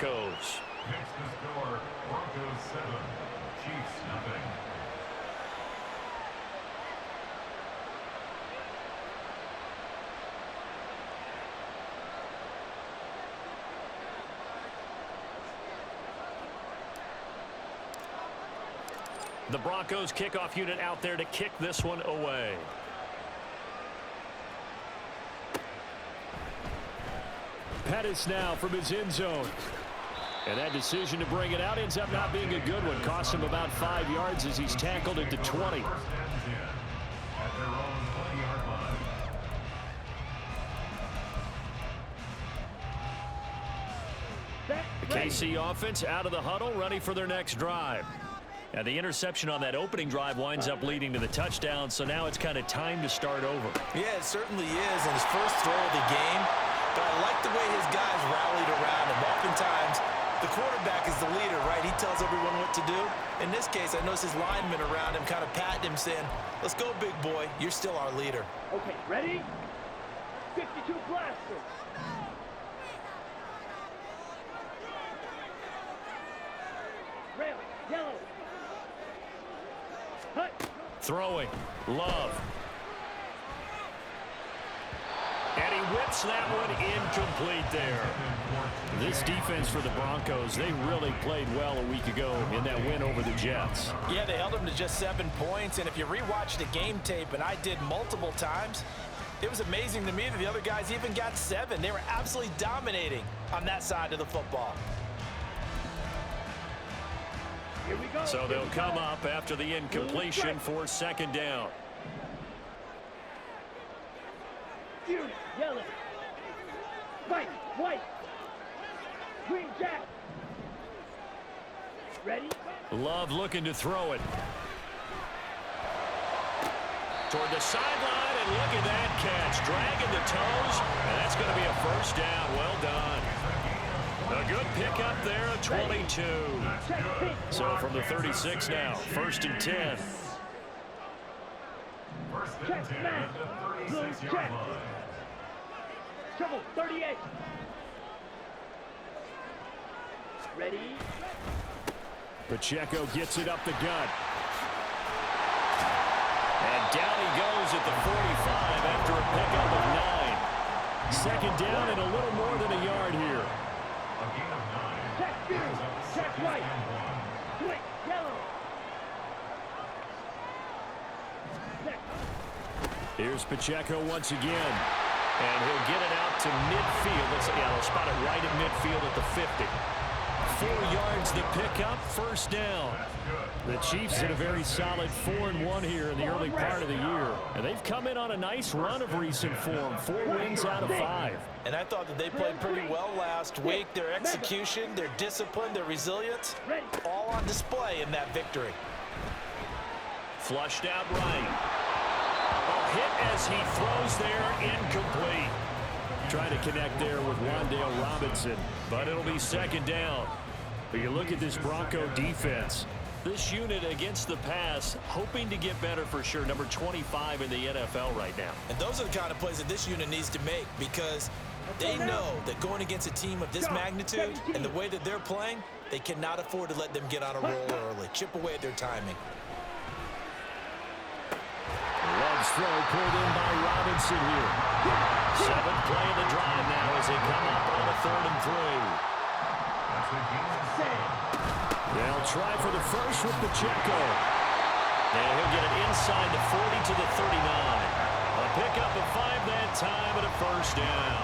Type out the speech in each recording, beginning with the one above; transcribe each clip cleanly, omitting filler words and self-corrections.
Broncos. Next to score, Broncos 7, Chiefs nothing. The Broncos kickoff unit out there to kick this one away. Pettis now from his end zone. And that decision to bring it out ends up not being a good one. Cost him about 5 yards as he's tackled it to 20. At their own 20-yard line. The KC offense out of the huddle, ready for their next drive. And the interception on that opening drive winds up leading to the touchdown, so now it's kind of time to start over. Yeah, it certainly is, and his first throw of the game. But I like the way his guys rallied around him. Oftentimes, the quarterback is the leader, right? He tells everyone what to do. In this case, I noticed his linemen around him kind of patting him, saying, let's go, big boy. You're still our leader. Okay, ready? 52 blasters. Red, yellow. Hut. Throwing. Love. And he whips that one incomplete there. This defense for the Broncos, they really played well a week ago in that win over the Jets. Yeah, they held them to just 7 points, and if you rewatch the game tape, and I did multiple times, it was amazing to me that the other guys even got 7. They were absolutely dominating on that side of the football. Here we go. So they'll come up after the incompletion for second down. Fury, yellow. White, white. Green jack. Ready? Love looking to throw it. Toward the sideline, and look at that catch. Dragging the toes, and that's going to be a first down. Well done. A good pickup there at 22. So from the 36 now, 1st and 10. First and Check, 10 man. at the Blue 36-yard check. line. Trouble, 38. Ready? Pacheco gets it up the gut. And down he goes at the 45 after a pickup of 9. Second down and a little more than a yard here. A gain of 9. Check, Fury. Check, white. Quick, yellow. Check. Here's Pacheco once again. And he'll get it out to midfield. They'll spot it right at midfield at the 50. 4 yards the pickup, first down. The Chiefs in a very solid 4-1 here in the early part of the year. And they've come in on a nice run of recent form. 4 wins out of 5. And I thought that they played pretty well last week. Their execution, their discipline, their resilience, all on display in that victory. Flushed out right. A hit as he throws there, incomplete. Trying to connect there with Wan'Dale Robinson, but it'll be second down. But you look at this Bronco defense. This unit against the pass, hoping to get better for sure. Number 25 in the NFL right now. And those are the kind of plays that this unit needs to make, because they know that going against a team of this magnitude and the way that they're playing, they cannot afford to let them get on a roll early. Chip away at their timing. Love's throw pulled in by Robinson here. 7th play of the drive now as they come up on a 3rd and 3. That's a gain of 7. They'll try for the first with Pacheco. And he'll get it inside the 40 to the 39. A pickup of 5 that time and a first down.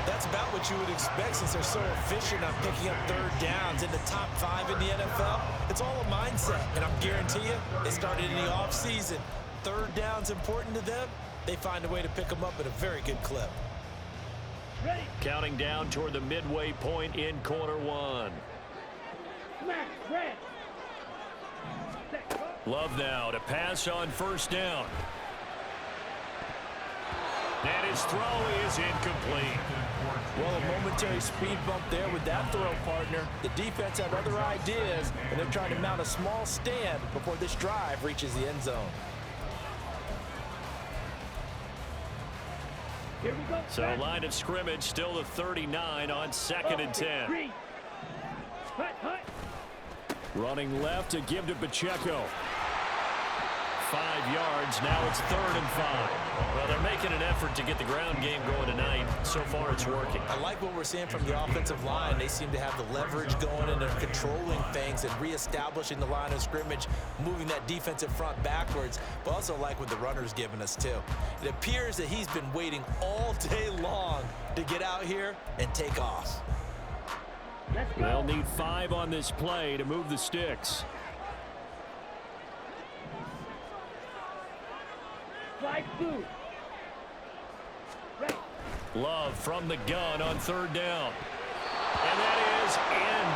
That's about what you would expect since they're so efficient on picking up 3rd downs in the top 5 in the NFL. It's all a mindset, and I'm guarantee you, they started in the offseason. 3rd down's important to them. They find a way to pick them up at a very good clip. Ready? Counting down toward the midway point in quarter 1. Smash, red. Love now to pass on first down. And his throw is incomplete. Well, a momentary speed bump there with that throw partner. The defense had other ideas, and they're trying to mount a small stand before this drive reaches the end zone. Here we go. So line of scrimmage still the 39 on 2nd and 10. 3, Hut, hut. Running left to give to Pacheco. 5 yards. Now it's 3rd and 5. Well, they're making an effort to get the ground game going tonight. So far, it's working. I like what we're seeing from the offensive line. They seem to have the leverage going and they're controlling things and reestablishing the line of scrimmage, moving that defensive front backwards. But also like what the runner's giving us, too. It appears that he's been waiting all day long to get out here and take off. Let's go. They'll need 5 on this play to move the sticks. Flag blue. Right. Love from the gun on 3rd down. And that is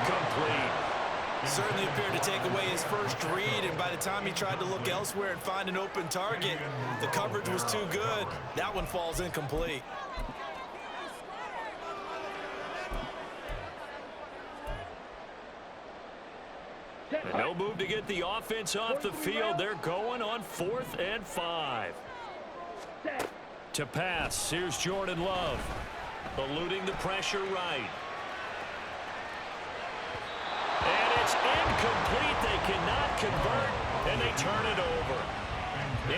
incomplete. Certainly appeared to take away his first read, and by the time he tried to look elsewhere and find an open target, the coverage was too good. That one falls incomplete. And no move to get the offense off the field. They're going on 4th and 5. Set. To pass, here's Jordan Love. Eluding the pressure right. And it's incomplete. They cannot convert, and they turn it over.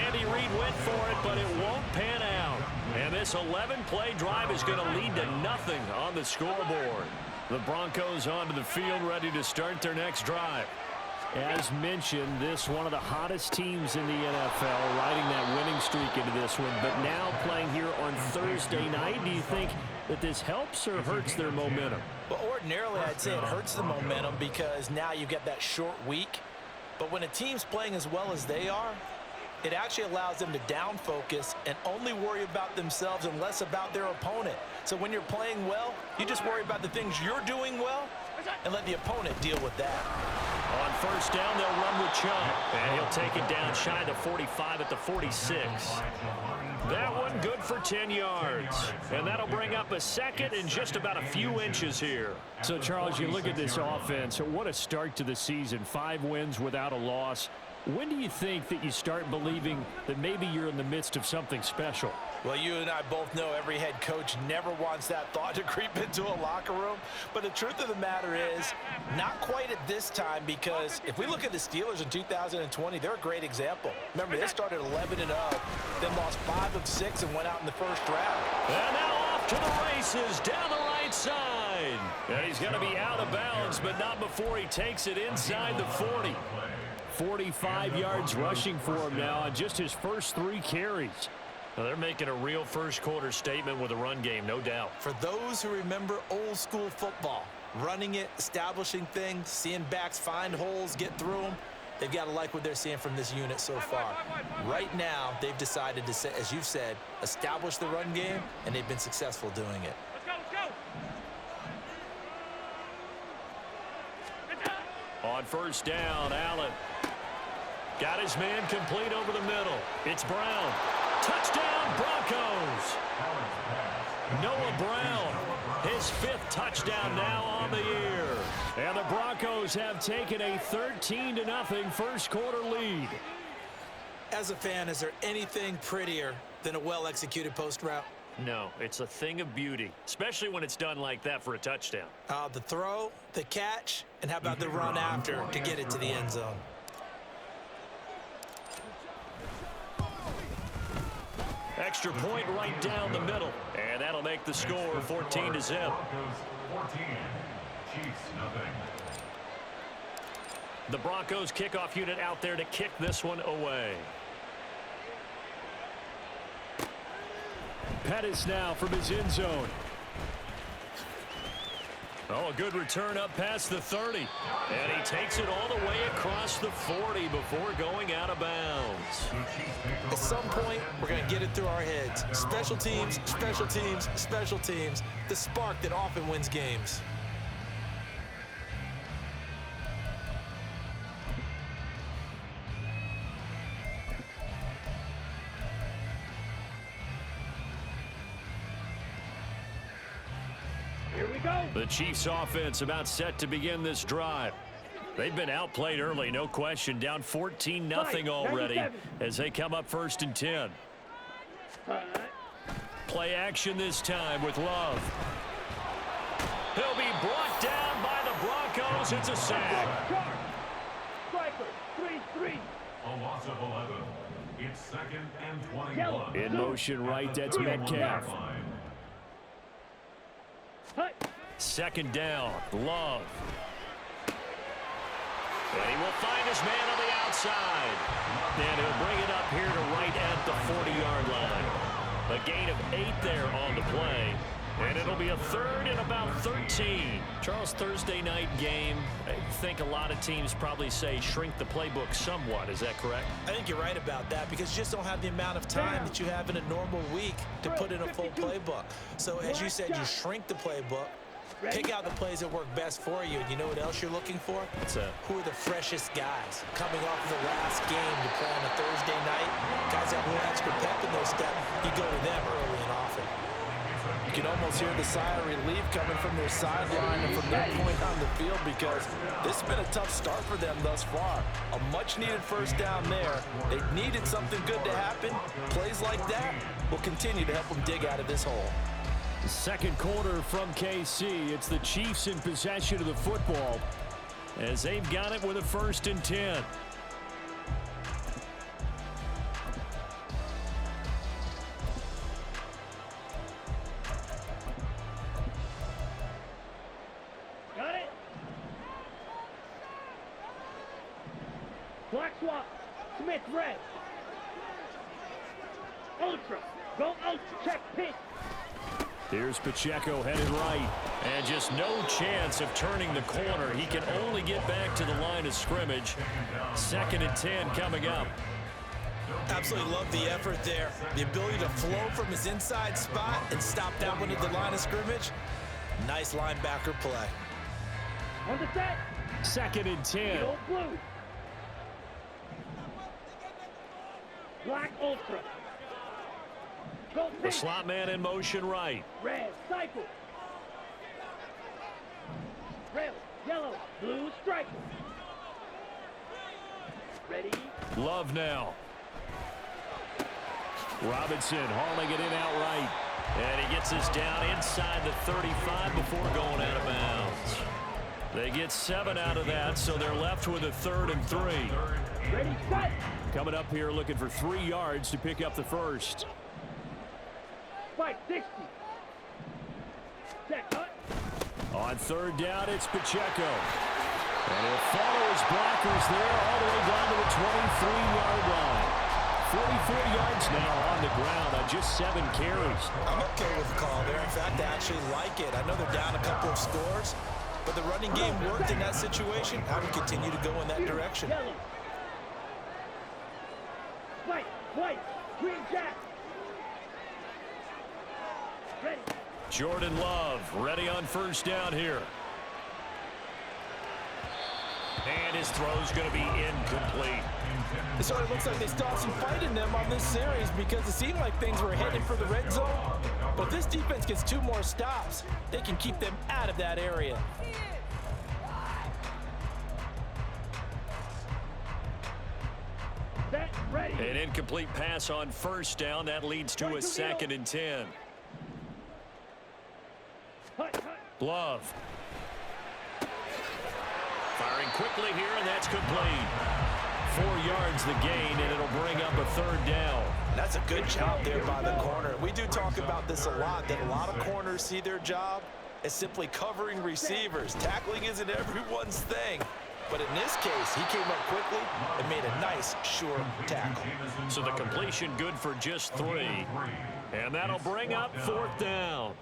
Andy Reid went for it, but it won't pan out. And this 11-play drive is going to lead to nothing on the scoreboard. The Broncos onto the field, ready to start their next drive. As mentioned, this one of the hottest teams in the NFL, riding that winning streak into this one, but now playing here on Thursday night. Do you think that this helps or hurts their momentum? Well, ordinarily, I'd say it hurts the momentum because now you get that short week. But when a team's playing as well as they are, it actually allows them to down focus and only worry about themselves and less about their opponent. So when you're playing well, you just worry about the things you're doing well and let the opponent deal with that. On 1st down, they'll run with Chubb. And he'll take it down shy of the 45 at the 46. That one good for 10 yards. And that'll bring up a 2nd and just about a few inches here. So, Charles, you look at this offense. What a start to the season. 5 wins without a loss. When do you think that you start believing that maybe you're in the midst of something special? Well, you and I both know every head coach never wants that thought to creep into a locker room. But the truth of the matter is, not quite at this time, because if we look at the Steelers in 2020, they're a great example. Remember, they started 11-0, then lost 5 of 6 and went out in the 1st round. And now off to the races down the right side. And he's going to be out of bounds, but not before he takes it inside the 40. 45 yards rushing for him now on just his first 3 carries. Well, they're making a real first-quarter statement with a run game, no doubt. For those who remember old-school football, running it, establishing things, seeing backs find holes, get through them, they've got to like what they're seeing from this unit so far. Right now, they've decided to, as you've said, establish the run game, and they've been successful doing it. On 1st down, Allen got his man complete over the middle. It's Brown. Touchdown, Broncos. Noah Brown, his 5th touchdown now on the year. And the Broncos have taken a 13-0 first-quarter lead. As a fan, is there anything prettier than a well-executed post route? No, it's a thing of beauty, especially when it's done like that for a touchdown. The throw, the catch, and how about the run after to get it to the end zone? Extra point right down the middle. And that'll make the score 14-0. Broncos 14, Chiefs nothing. The Broncos kickoff unit out there to kick this one away. Pettis now from his end zone. Oh, a good return up past the 30. And he takes it all the way across the 40 before going out of bounds. At some point, we're going to get it through our heads. Special teams, special teams, special teams. The spark that often wins games. The Chiefs offense about set to begin this drive. They've been outplayed early, no question. Down 14-0 already as they come up 1st and 10. Play action this time with Love. He'll be brought down by the Broncos yards. It's a sack. Charge. Striker, 3-3. A loss of 11. It's 2nd and 21. Yellow. In motion right, that's Metcalf. Hut. 2nd down, Love. And he will find his man on the outside. And he'll bring it up here to right at the 40-yard line. A gain of 8 there on the play. And it'll be a 3rd and about 13. Charles, Thursday night game, I think a lot of teams probably say shrink the playbook somewhat. Is that correct? I think you're right about that because you just don't have the amount of time that you have in a normal week to put in a full playbook. So as you said, you shrink the playbook, pick out the plays that work best for you. And you know what else you're looking for? Who are the freshest guys coming off of the last game to play on a Thursday night? Guys that have a little extra pep in their step, you go to them early and often. You can almost hear the sigh of relief coming from their sideline and from their point on the field because this has been a tough start for them thus far. A much-needed first down there. They needed something good to happen. Plays like that will continue to help them dig out of this hole. Second quarter from KC. It's the Chiefs in possession of the football as they've got it with a 1st and 10. Got it. Black swap. Smith red. Ultra. Go ultra. Check pitch. Here's Pacheco headed right. And just no chance of turning the corner. He can only get back to the line of scrimmage. 2nd and 10 coming up. Absolutely love the effort there. The ability to flow from his inside spot and stop that one at the line of scrimmage. Nice linebacker play. On the set. 2nd and 10. Go blue. Black ultra. Go The pink. slot man in motion right. Red cycle. Red, yellow, blue striker. Ready. Love now. Robinson hauling it in outright. And he gets this down inside the 35 before going out of bounds. They get 7 out of that, so they're left with a 3rd and 3. Ready, set. Coming up here looking for 3 yards to pick up the 1st. Fight 60. Set, cut. On 3rd down, it's Pacheco. And he'll follow his blockers there all the way down to the 23-yard line. 44 yards now on the ground on just 7 carries. I'm okay with the call there. In fact, I actually like it. I know they're down a couple of scores, but the running game worked in that situation. I would continue to go in that direction. Yellow. Fight, white, green jack. Ready. Jordan Love ready on 1st down here. And his throw's going to be incomplete. It sort of looks like they still have some fight in them on this series because it seemed like things were headed for the red zone. But if this defense gets 2 more stops, they can keep them out of that area. Set, ready. An incomplete pass on 1st down. That leads to a 2nd and 10. Cut, cut. Love. Firing quickly here, and that's complete. 4 yards the gain, and it'll bring up a 3rd down. That's a good job there by the corner. We do talk about this a lot, that a lot of corners see their job as simply covering receivers. Tackling isn't everyone's thing. But in this case, he came up quickly and made a nice, sure tackle. So the completion good for just 3. And that'll bring up 4th down.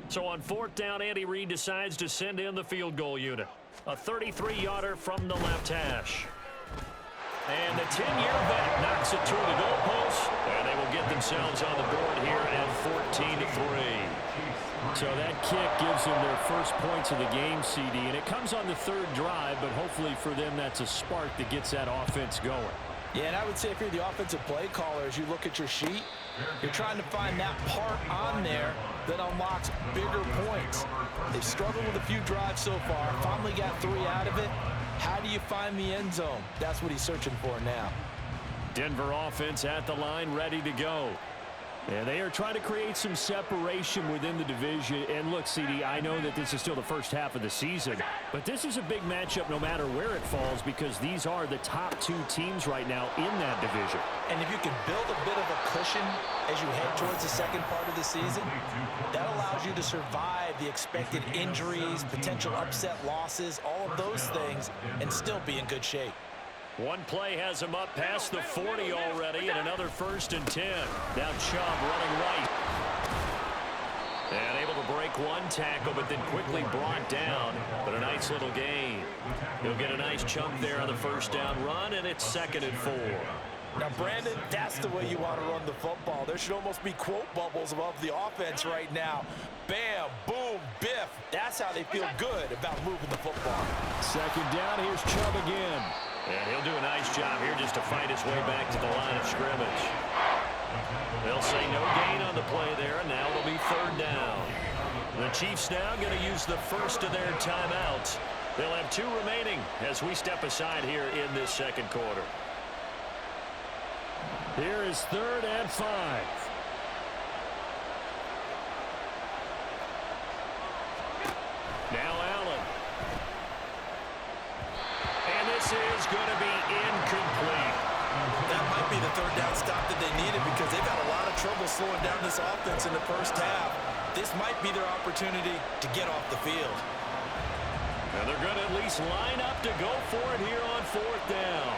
So on 4th down, Andy Reid decides to send in the field goal unit. A 33-yarder from the left hash. And the 10-year vet knocks it through the goalpost, and they will get themselves on the board here at 14-3. So that kick gives them their first points of the game, CD, and it comes on the 3rd drive, but hopefully for them that's a spark that gets that offense going. Yeah, and I would say if you're the offensive play caller, as you look at your sheet, you're trying to find that part on there that unlocks bigger points. They've struggled with a few drives so far, finally got 3 out of it. How do you find the end zone? That's what he's searching for now. Denver offense at the line, ready to go. And they are trying to create some separation within the division. And look, CD, I know that this is still the first half of the season, but this is a big matchup no matter where it falls because these are the top two teams right now in that division. And if you can build a bit of a cushion as you head towards the second part of the season, that allows you to survive the expected injuries, potential upset losses, all of those things, and still be in good shape. One play has him up past the 40 already, and another 1st and 10. Now Chubb running right. And able to break one tackle, but then quickly brought down. But a nice little gain. He'll get a nice chunk there on the first down run, and it's 2nd and 4. Now, Brandon, that's the way you want to run the football. There should almost be quote bubbles above the offense right now. Bam, boom, biff. That's how they feel good about moving the football. 2nd down, here's Chubb again. And he'll do a nice job here just to fight his way back to the line of scrimmage. They'll say no gain on the play there, and now it'll be 3rd down. The Chiefs now going to use the first of their timeouts. They'll have 2 remaining as we step aside here in this second quarter. Here is 3rd and 5. Now Allen. And this is going to be incomplete. That might be the 3rd down stop that they needed because they've had a lot of trouble slowing down this offense in the first half. This might be their opportunity to get off the field. And they're going to at least line up to go for it here on 4th down.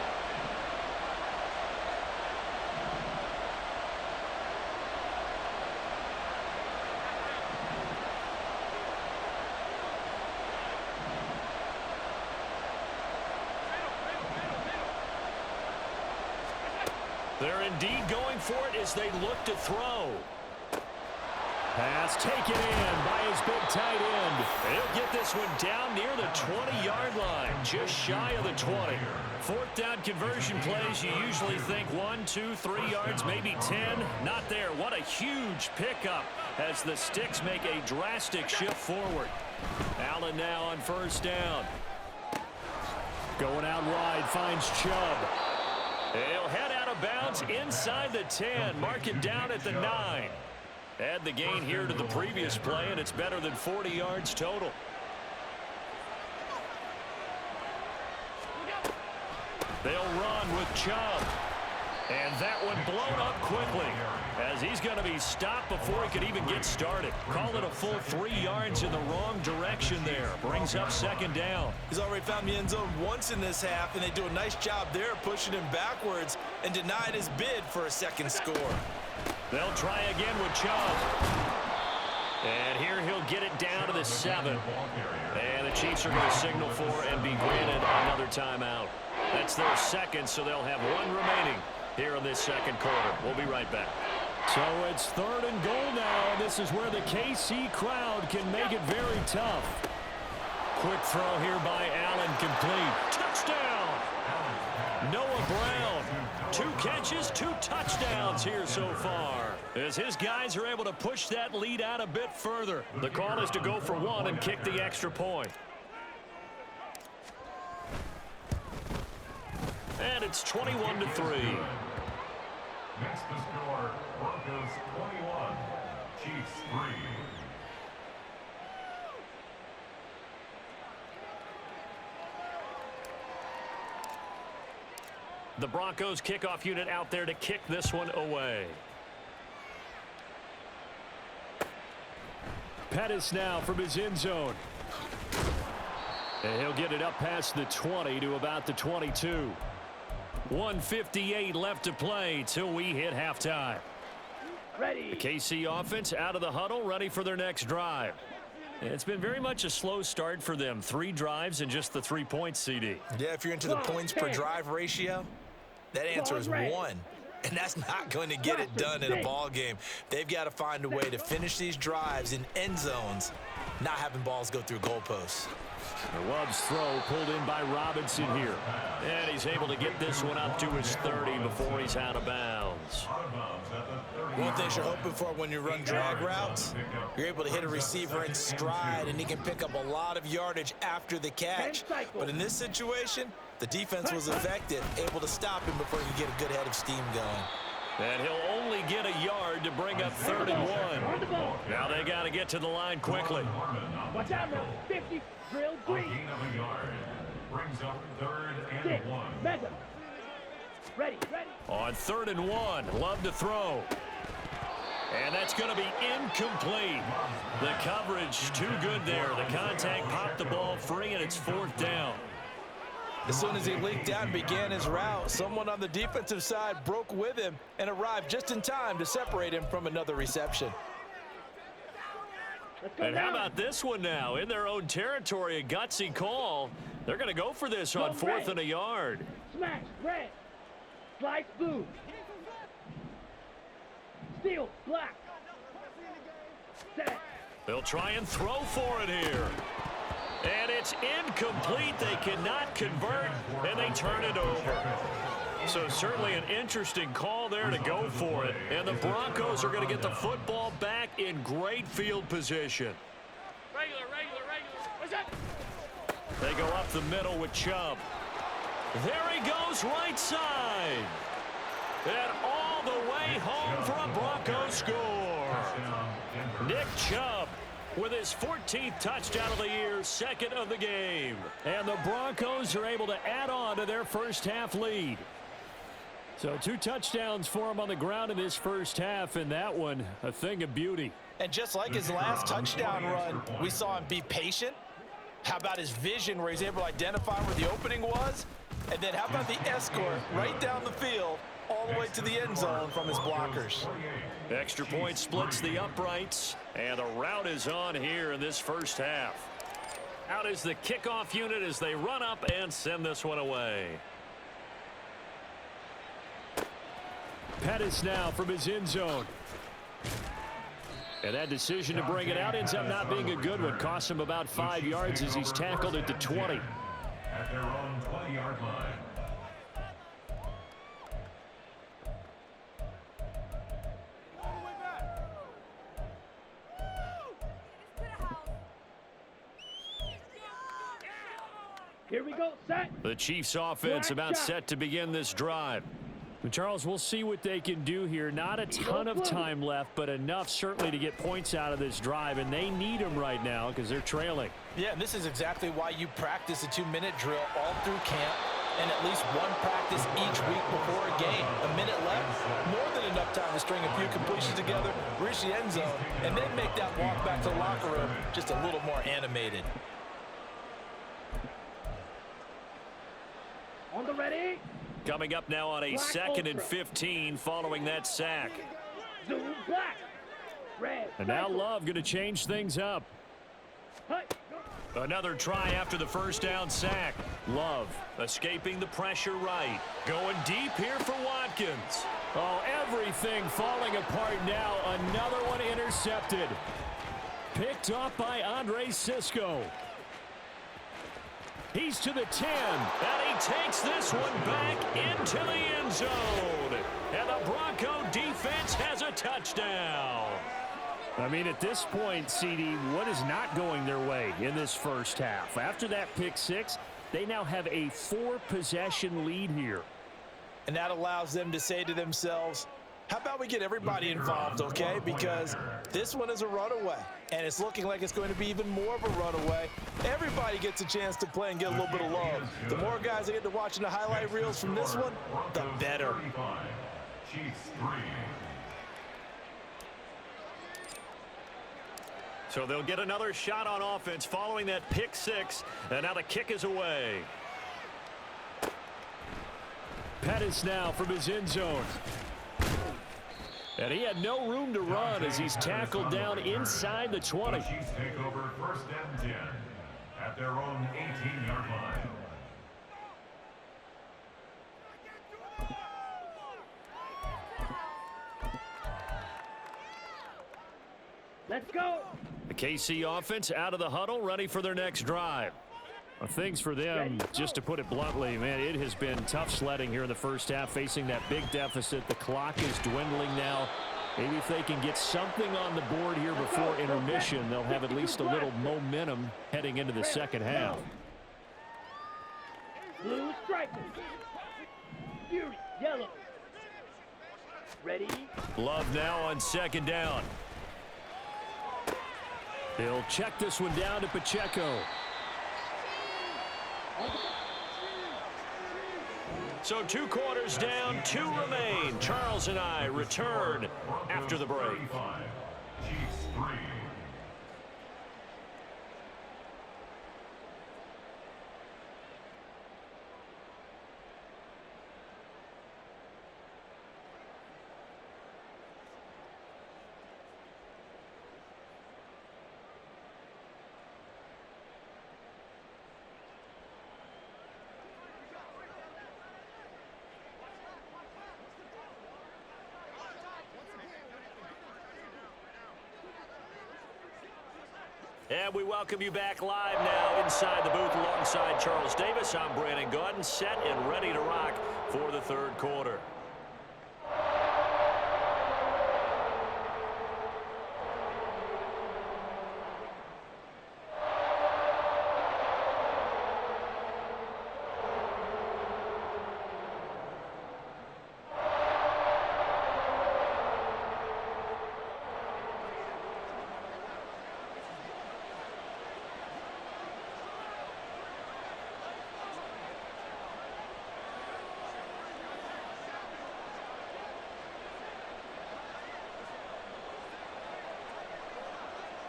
They're indeed going for it as they look to throw. Pass taken in by his big tight end. He'll get this one down near the 20-yard line, just shy of the 20. 4th down conversion plays, you usually think 1, 2, 3 yards, maybe 10. Not there. What a huge pickup as the Sticks make a drastic shift forward. Allen now on 1st down. Going out wide, finds Chubb. He'll head out of bounds inside the 10, mark it down at the 9. Add the gain here to the previous play, and it's better than 40 yards total. They'll run with Chubb. And that one blown up quickly as he's going to be stopped before he could even get started. Call it a full 3 yards in the wrong direction there. Brings up 2nd down. He's already found the end zone once in this half, and they do a nice job there pushing him backwards and denied his bid for a 2nd score. They'll try again with Chubb. And here he'll get it down to the 7. And the Chiefs are going to signal for and be granted another timeout. That's their 2nd, so they'll have 1 remaining here in this second quarter. We'll be right back. So it's 3rd and goal now. This is where the KC crowd can make it very tough. Quick throw here by Allen, complete. Touchdown! Noah Brown. 2 catches, 2 touchdowns here so far, as his guys are able to push that lead out a bit further. The call is to go for 1 and kick the extra point. And it's 21-3. Next to score, Broncos 21, Chiefs 3. The Broncos kickoff unit out there to kick this one away. Pettis now from his end zone. And he'll get it up past the 20 to about the 22. 1:58 left to play till we hit halftime. Ready. The KC offense out of the huddle, ready for their next drive. It's been very much a slow start for them. 3 drives and just the 3 points, CD. Yeah, if you're into the points per drive ratio, that answer is 1. And that's not going to get it done in a ball game. They've got to find a way to finish these drives in end zones, not having balls go through goalposts. Love's throw pulled in by Robinson here. And he's able to get this one up to his 30 before he's out of bounds. One thing you're hoping for when you run drag routes, you're able to hit a receiver in stride, and he can pick up a lot of yardage after the catch. But in this situation, the defense was effective, able to stop him before he could get a good head of steam going. And he'll only get a yard to bring up 3rd and 1. Now they got to get to the line quickly. Watch out, bro. 50, drill, green. Gain of a yard. Brings up 3rd and 1. Mega. Ready. On 3rd and 1, Love to throw. And that's going to be incomplete. The coverage too good there. The contact popped the ball free, and it's 4th down. As soon as he leaked out and began his route, someone on the defensive side broke with him and arrived just in time to separate him from another reception. And how about this one now? In their own territory, a gutsy call. They're going to go for this on 4th and a yard. Smash, red. Slice, blue. Steel, black. Set. They'll try and throw for it here. And it's incomplete. They cannot convert, and they turn it over. So certainly an interesting call there to go for it. And the Broncos are going to get the football back in great field position. Regular. What's that? They go up the middle with Chubb. There he goes, right side. And all the way home for a Broncos score. Nick Chubb with his 14th touchdown of the year, 2nd of the game. And the Broncos are able to add on to their first half lead. So 2 touchdowns for him on the ground in this first half, and that one a thing of beauty. And just like his last touchdown run, we saw him be patient. How about his vision where he's able to identify where the opening was? And then how about the escort right down the field all the way to the end zone from his blockers? Extra point splits the uprights, and the route is on here in this first half. Out is the kickoff unit as they run up and send this one away. Pettis now from his end zone. And that decision to bring it out ends up not being a good one. Costs him about 5 yards as he's tackled at the 20. At their own 20-yard line. Here we go, set. The Chiefs offense about set to begin this drive. Charles, we'll see what they can do here. Not a ton of time left, but enough certainly to get points out of this drive, and they need them right now because they're trailing. Yeah, and this is exactly why you practice a 2-minute drill all through camp and at least one practice each week before a game. A minute left, more than enough time to string a few completions together, reach the end zone, and then make that walk back to the locker room just a little more animated. On the ready. Coming up now on a 2nd and 15 following that sack. Zoom, black. Red. And now Love going to change things up. Another try after the first down sack. Love escaping the pressure right. Going deep here for Watkins. Oh, everything falling apart now. Another one intercepted. Picked off by Andre Cisco. He's to the 10, and he takes this one back into the end zone. And the Bronco defense has a touchdown. I mean, at this point, CD, what is not going their way in this first half? After that pick 6, they now have a 4-possession lead here. And that allows them to say to themselves, how about we get everybody involved, okay? Because this one is a runaway, and it's looking like it's going to be even more of a runaway. Everybody gets a chance to play and get a little bit of love. The more guys that get to watching the highlight reels from this one, the better. Chiefs 3. So they'll get another shot on offense following that pick 6, and now the kick is away. Pettis now from his end zone. And he had no room to run as he's tackled down inside the 20. The Chiefs take over 1st and 10 at their own 18-yard line. Let's go. The KC offense out of the huddle, ready for their next drive. Well, things for them, just to put it bluntly, man, it has been tough sledding here in the first half, facing that big deficit. The clock is dwindling now. Maybe if they can get something on the board here before intermission, they'll have at least a little momentum heading into the second half. Blue stripes. Fury, yellow. Ready? Love now on second down. They'll check this one down to Pacheco. So 2 quarters down, 2 remain. Charles and I return after the break. Chiefs 3. And we welcome you back live now inside the booth alongside Charles Davis. I'm Brandon Gaudin, set and ready to rock for the third quarter.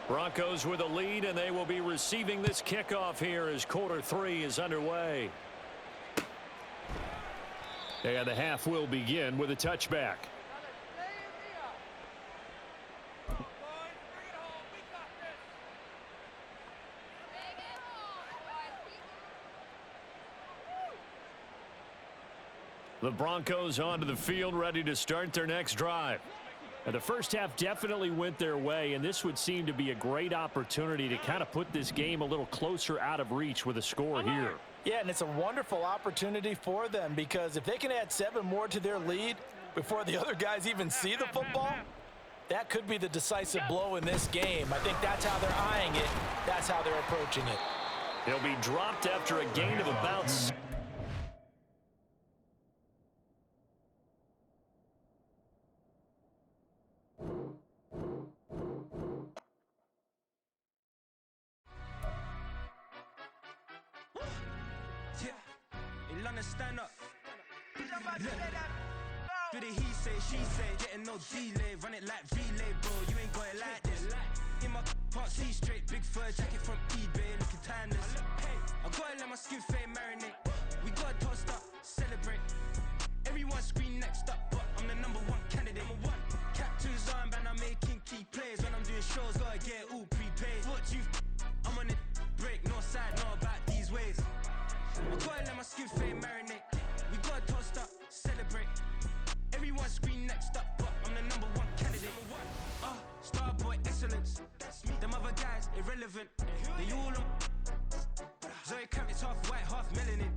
Broncos with a lead, and they will be receiving this kickoff here as quarter 3 is underway. And the half will begin with a touchback. The Broncos onto the field, ready to start their next drive. Now, the first half definitely went their way, and this would seem to be a great opportunity to kind of put this game a little closer out of reach with a score here. Yeah, and it's a wonderful opportunity for them because if they can add 7 more to their lead before the other guys even see the football, that could be the decisive blow in this game. I think that's how they're eyeing it. That's how they're approaching it. He'll be dropped after a gain of about... Stand up. Do the he say, she say, getting no delay, run it like relay, bro. You ain't got it like this. In my part C straight, big fur jacket from eBay, looking timeless. I gotta let my skin fade marinate. We gotta toast up, celebrate. Everyone scream next up, but I'm the #1 candidate. Captain's armband, I'm making key plays. When I'm doing shows, gotta get all prepaid. What you? I'm on it, break, no side, know about these ways. I gotta let my skin fade marinate. We gotta toast up, celebrate. Everyone scream next up, but I'm the #1 candidate. Starboy excellence. Them other guys irrelevant. They all on. Zoe Kravitz half white, half melanin.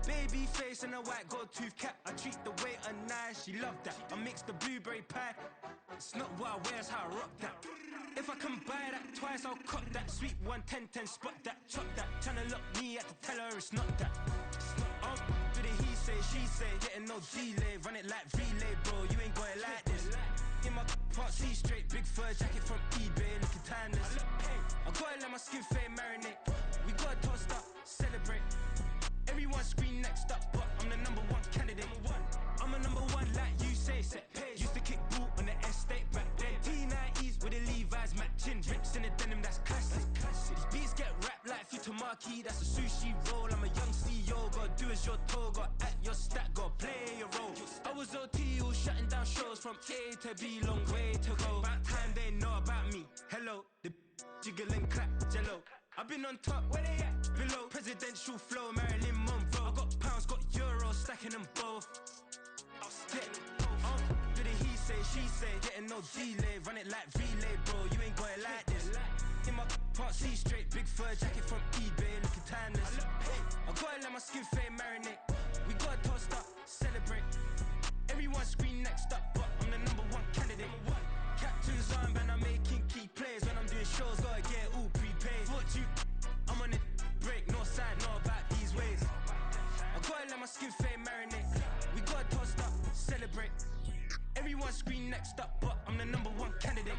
Baby face and a white gold tooth cap. I treat the waiter nice, she love that. I mix the blueberry pie. It's not what I wear, it's how I rock that. If I can buy that twice, I'll cut that. Sweet 110, spot that, chop that. Tryna look me at the teller, it's not that. Do the he say, she say, getting no delay, run it like relay, bro. You ain't got it like this. In my part C straight, big fur jacket from eBay, looking timeless. I gotta let my skin fade marinate. We gotta toast up, celebrate. Everyone scream next up, but I'm the #1 candidate. I'm a #1 like you say, set pace. Used to kick ball on the estate back then. T90s with the Levi's matching. Drips in the denim, that's classic. These beats get wrapped like Futamaki, that's a sushi roll. I'm a young CEO, gotta do as you're told. Gotta act your stat, gotta play your role. I was OT, all shutting down shows from A to B, long way to go. About time they know about me. Hello, the jiggle and clap, jello. I've been on top, where they at? Below, presidential flow, Marilyn Monroe. I got pounds, got euros, stacking them both. Do the he say, she say, getting no delay, run it like relay, bro. You ain't got it like this. In my part C straight, big fur jacket from eBay, looking timeless. I gotta let my skin fade marinate. We gotta toast up, celebrate. Everyone scream next up, but I'm the #1 candidate. Captain's armband, I'm making key plays. When I'm doing shows, gotta get all prepaid. What you? I'm on it, break, no side, know about these ways. I gotta let my skin fade marinate. We gotta toast up, celebrate. Everyone scream next up, but I'm the #1 candidate.